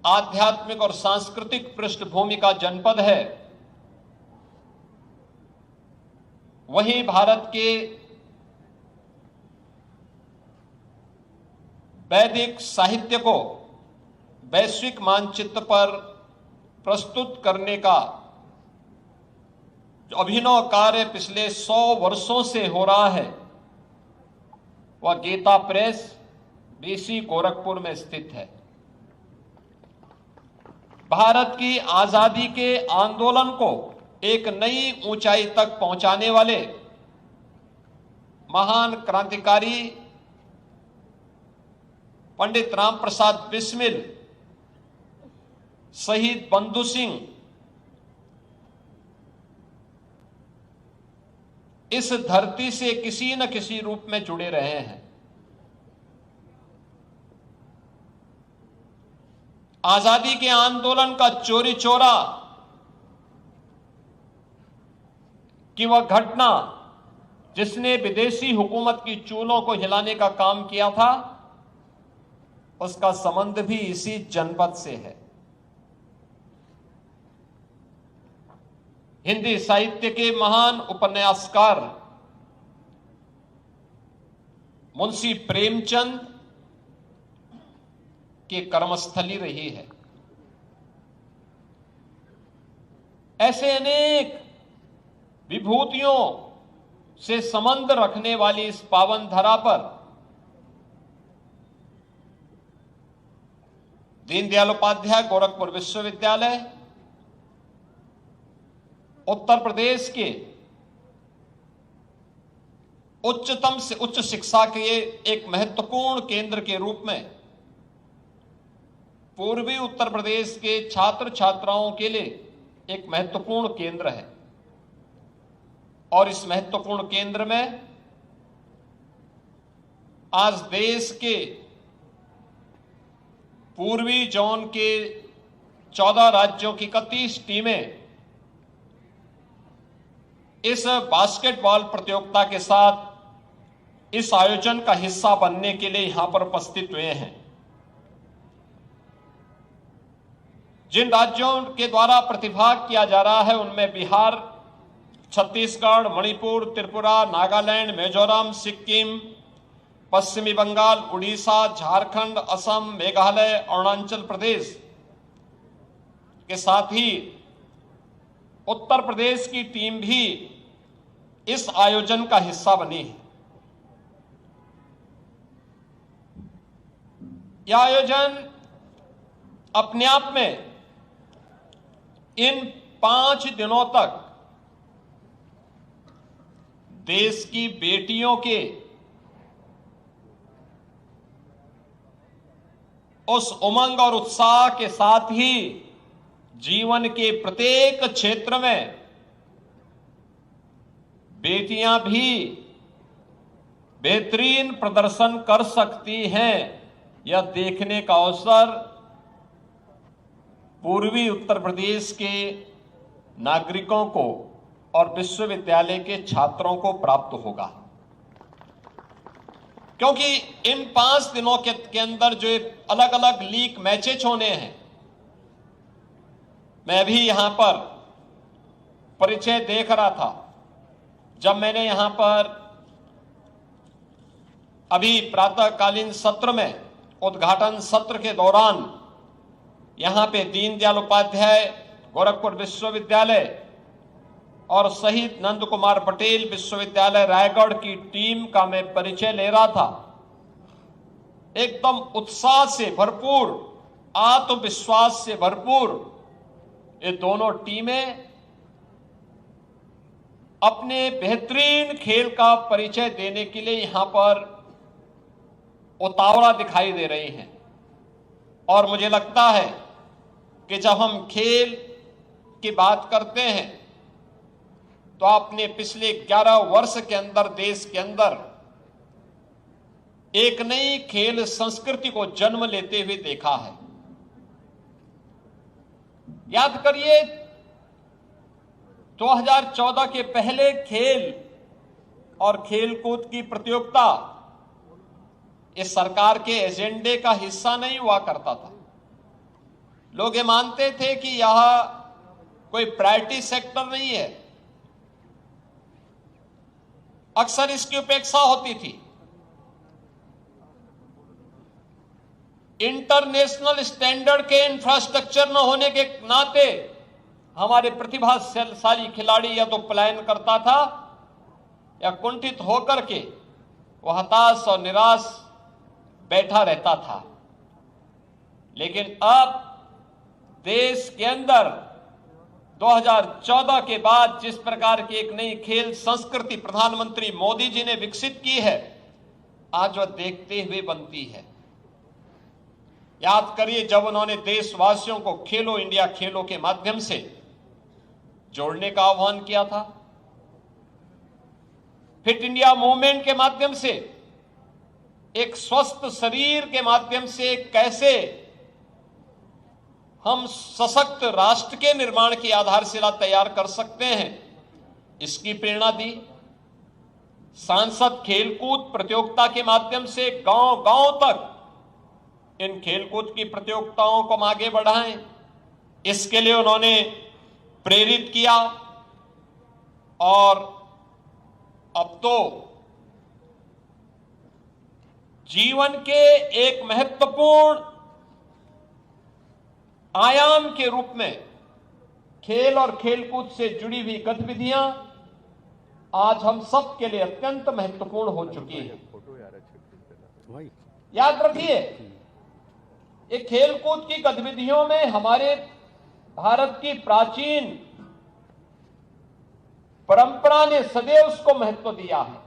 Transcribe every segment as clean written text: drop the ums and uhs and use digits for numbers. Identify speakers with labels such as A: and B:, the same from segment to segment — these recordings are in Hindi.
A: आध्यात्मिक और सांस्कृतिक पृष्ठभूमि का जनपद है, वहीं भारत के वैदिक साहित्य को वैश्विक मानचित्र पर प्रस्तुत करने का जो अभिनव कार्य पिछले 100 वर्षों से हो रहा है, वह गीता प्रेस बीसी गोरखपुर में स्थित है। भारत की आजादी के आंदोलन को एक नई ऊंचाई तक पहुंचाने वाले महान क्रांतिकारी पंडित राम प्रसाद बिस्मिल, शहीद बंधु सिंह इस धरती से किसी न किसी रूप में जुड़े रहे हैं। आजादी के आंदोलन का चोरी चोरा कि वह घटना जिसने विदेशी हुकूमत की चूलों को हिलाने का काम किया था, उसका संबंध भी इसी जनपद से है। हिंदी साहित्य के महान उपन्यासकार मुंशी प्रेमचंद की कर्मस्थली रही है। ऐसे अनेक विभूतियों से संबंध रखने वाली इस पावन धरा पर दीनदयाल उपाध्याय गोरखपुर विश्वविद्यालय उत्तर प्रदेश के उच्चतम से उच्च शिक्षा के एक महत्वपूर्ण केंद्र के रूप में पूर्वी उत्तर प्रदेश के छात्र छात्राओं के लिए एक महत्वपूर्ण केंद्र है। और इस महत्वपूर्ण केंद्र में आज देश के पूर्वी जोन के 14 राज्यों की 31 टीमें इस बास्केटबॉल प्रतियोगिता के साथ इस आयोजन का हिस्सा बनने के लिए यहां पर उपस्थित हुए हैं। जिन राज्यों के द्वारा प्रतिभाग किया जा रहा है उनमें बिहार, छत्तीसगढ़, मणिपुर, त्रिपुरा, नागालैंड, मिजोरम, सिक्किम, पश्चिमी बंगाल, उड़ीसा, झारखंड, असम, मेघालय, अरुणाचल प्रदेश के साथ ही उत्तर प्रदेश की टीम भी इस आयोजन का हिस्सा बनी है। यह आयोजन अपने आप में इन 5 दिनों तक देश की बेटियों के उस उमंग और उत्साह के साथ ही जीवन के प्रत्येक क्षेत्र में बेटियां भी बेहतरीन प्रदर्शन कर सकती हैं, यह देखने का अवसर पूर्वी उत्तर प्रदेश के नागरिकों को और विश्वविद्यालय के छात्रों को प्राप्त होगा। क्योंकि इन 5 दिनों के अंदर जो अलग अलग लीग मैचेज होने हैं, मैं भी यहां पर परिचय देख रहा था। जब मैंने यहां पर अभी प्रातःकालीन सत्र में उद्घाटन सत्र के दौरान यहां पे दीनदयाल उपाध्याय गोरखपुर विश्वविद्यालय और शहीद नंद कुमार पटेल विश्वविद्यालय रायगढ़ की टीम का मैं परिचय ले रहा था, एकदम उत्साह से भरपूर, आत्मविश्वास से भरपूर ये दोनों टीमें अपने बेहतरीन खेल का परिचय देने के लिए यहां पर उतावला दिखाई दे रही हैं। और मुझे लगता है कि जब हम खेल की बात करते हैं तो आपने पिछले 11 वर्ष के अंदर देश के अंदर एक नई खेल संस्कृति को जन्म लेते हुए देखा है। याद करिए 2014 के पहले खेल और खेलकूद की प्रतियोगिता इस सरकार के एजेंडे का हिस्सा नहीं हुआ करता था। लोग ये मानते थे कि यह कोई प्रायोरिटी सेक्टर नहीं है, अक्सर इसकी उपेक्षा होती थी। इंटरनेशनल स्टैंडर्ड के इंफ्रास्ट्रक्चर न होने के नाते हमारे प्रतिभाशाली खिलाड़ी या तो पलायन करता था या कुंठित होकर के वह हताश और निराश बैठा रहता था। लेकिन अब देश के अंदर 2014 के बाद जिस प्रकार की एक नई खेल संस्कृति प्रधानमंत्री मोदी जी ने विकसित की है, आज वह देखते हुए बनती है। याद करिए जब उन्होंने देशवासियों को खेलो इंडिया खेलों के माध्यम से जोड़ने का आह्वान किया था, फिट इंडिया मूवमेंट के माध्यम से, एक स्वस्थ शरीर के माध्यम से कैसे हम सशक्त राष्ट्र के निर्माण की आधारशिला तैयार कर सकते हैं, इसकी प्रेरणा दी। सांसद खेलकूद प्रतियोगिता के माध्यम से गांव गांव तक इन खेलकूद की प्रतियोगिताओं को हम आगे बढ़ाएं, इसके लिए उन्होंने प्रेरित किया। और अब तो जीवन के एक महत्वपूर्ण आयाम के रूप में खेल और खेलकूद से जुड़ी हुई गतिविधियां आज हम सब के लिए अत्यंत महत्वपूर्ण हो चुकी है। याद रखिए, ये खेलकूद की गतिविधियों में हमारे भारत की प्राचीन परंपरा ने सदैव उसको महत्व दिया है।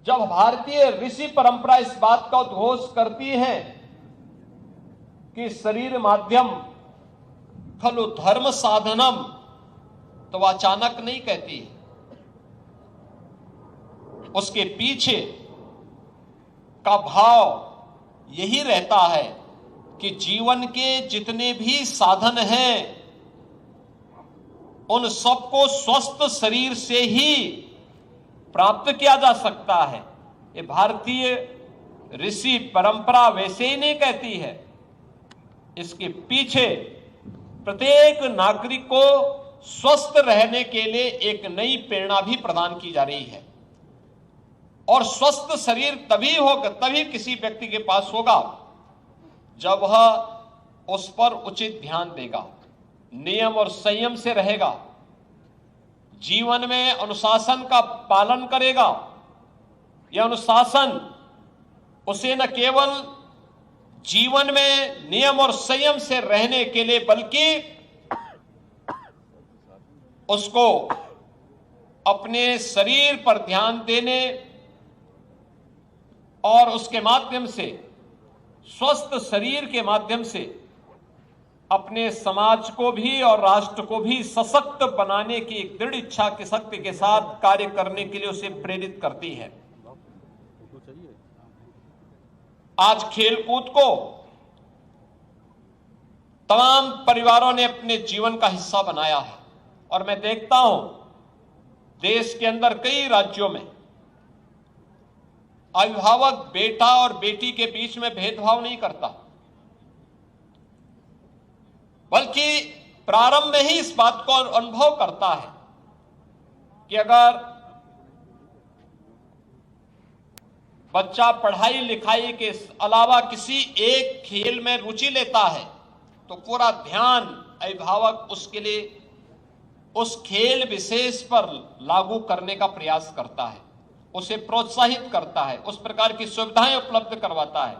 A: जब भारतीय ऋषि परंपरा इस बात का उद्घोष करती है कि शरीर माध्यम खलु धर्म साधनम, तो वह अचानक नहीं कहती है। उसके पीछे का भाव यही रहता है कि जीवन के जितने भी साधन हैं उन सबको स्वस्थ शरीर से ही प्राप्त किया जा सकता है। ये भारतीय ऋषि परंपरा वैसे ही नहीं कहती है, इसके पीछे प्रत्येक नागरिक को स्वस्थ रहने के लिए एक नई प्रेरणा भी प्रदान की जा रही है। और स्वस्थ शरीर तभी होगा, तभी किसी व्यक्ति के पास होगा जब वह उस पर उचित ध्यान देगा, नियम और संयम से रहेगा, जीवन में अनुशासन का पालन करेगा। यह अनुशासन उसे न केवल जीवन में नियम और संयम से रहने के लिए बल्कि उसको अपने शरीर पर ध्यान देने और उसके माध्यम से, स्वस्थ शरीर के माध्यम से अपने समाज को भी और राष्ट्र को भी सशक्त बनाने की एक दृढ़ इच्छा की शक्ति के साथ कार्य करने के लिए उसे प्रेरित करती है। आज खेलकूद को तमाम परिवारों ने अपने जीवन का हिस्सा बनाया है और मैं देखता हूं देश के अंदर कई राज्यों में अभिभावक बेटा और बेटी के बीच में भेदभाव नहीं करता, बल्कि प्रारंभ में ही इस बात को अनुभव करता है कि अगर बच्चा पढ़ाई लिखाई के अलावा किसी एक खेल में रुचि लेता है तो पूरा ध्यान अभिभावक उसके लिए उस खेल विशेष पर लागू करने का प्रयास करता है, उसे प्रोत्साहित करता है, उस प्रकार की सुविधाएं उपलब्ध करवाता है।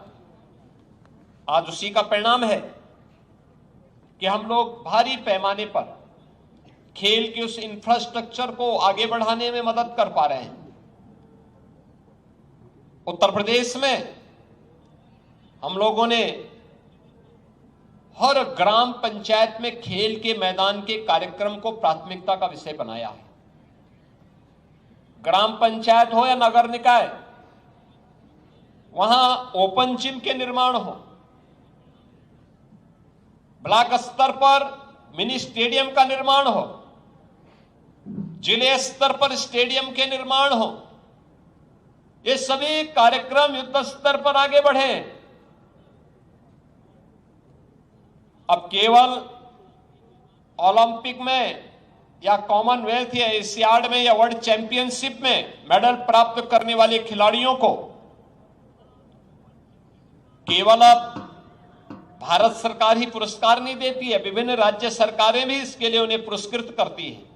A: आज उसी का परिणाम है कि हम लोग भारी पैमाने पर खेल के उस इंफ्रास्ट्रक्चर को आगे बढ़ाने में मदद कर पा रहे हैं। उत्तर प्रदेश में हम लोगों ने हर ग्राम पंचायत में खेल के मैदान के कार्यक्रम को प्राथमिकता का विषय बनाया है। ग्राम पंचायत हो या नगर निकाय, वहां ओपन जिम के निर्माण हो, ब्लॉक स्तर पर मिनी स्टेडियम का निर्माण हो, जिले स्तर पर स्टेडियम के निर्माण हो, ये सभी कार्यक्रम युद्ध स्तर पर आगे बढ़े। अब केवल ओलंपिक में या कॉमनवेल्थ या एशियाड में या वर्ल्ड चैंपियनशिप में मेडल प्राप्त करने वाले खिलाड़ियों को केवल अब भारत सरकार ही पुरस्कार नहीं देती है, विभिन्न राज्य सरकारें भी इसके लिए उन्हें पुरस्कृत करती हैं।